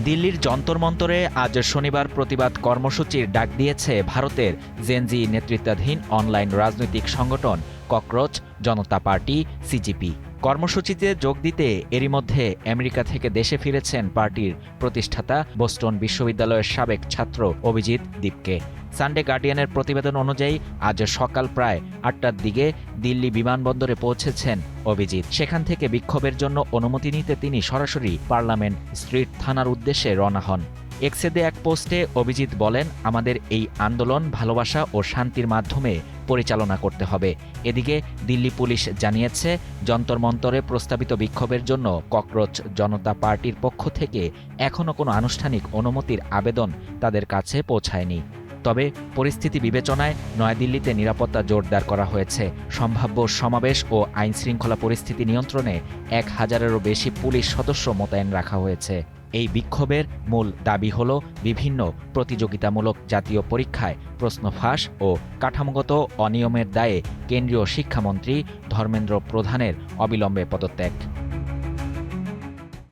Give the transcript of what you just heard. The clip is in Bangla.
দিল্লির যন্তর মন্তরে আজ শনিবার প্রতিবাদ কর্মসূচির ডাক দিয়েছে ভারতের জেনজি নেতৃত্বাধীন অনলাইন রাজনৈতিক সংগঠন ককরোচ জনতা পার্টি সিজিপি। কর্মসূচিতে যোগ দিতে এরই মধ্যে আমেরিকা থেকে দেশে ফিরেছেন পার্টির প্রতিষ্ঠাতা বোস্টন বিশ্ববিদ্যালয়ের সাবেক ছাত্র অভিজিৎ দীপকে। সানডে গার্ডিয়ানের প্রতিবেদন অনুযায়ী আজ সকাল প্রায় ৮টার দিকে দিল্লি বিমানবন্দরে পৌঁছেছেন অভিজিৎ। সেখান থেকে বিক্ষোভের জন্য অনুমতি নিতে তিনি সরাসরি পার্লামেন্ট স্ট্রিট থানার উদ্দেশ্যে রওনা হন। এক্সে দেয়া এক পোস্টে অভিজিৎ বলেন, আমাদের এই আন্দোলন ভালোবাসা ও শান্তির মাধ্যমে পরিচালনা করতে হবে। এদিকে দিল্লি পুলিশ জানিয়েছে, যন্তর মন্তরে প্রস্তাবিত বিক্ষোভের জন্য ককরোচ জনতা পার্টির পক্ষ থেকে এখনও কোনো আনুষ্ঠানিক অনুমতির আবেদন তাদের কাছে পৌঁছায়নি। তবে পরিস্থিতি বিবেচনায় নয়াদিল্লিতে নিরাপত্তা জোরদার করা হয়েছে। সম্ভাব্য সমাবেশ ও আইনশৃঙ্খলা পরিস্থিতি নিয়ন্ত্রণে ১,০০০-এরও বেশি পুলিশ সদস্য মোতায়েন রাখা হয়েছে। এই বিক্ষোভের মূল দাবি হল বিভিন্ন প্রতিযোগিতামূলক জাতীয় পরীক্ষায় প্রশ্ন ফাঁস ও কাঠামোগত অনিয়মের দায়ে কেন্দ্রীয় শিক্ষামন্ত্রী ধর্মেন্দ্র প্রধানের অবিলম্বে পদত্যাগ।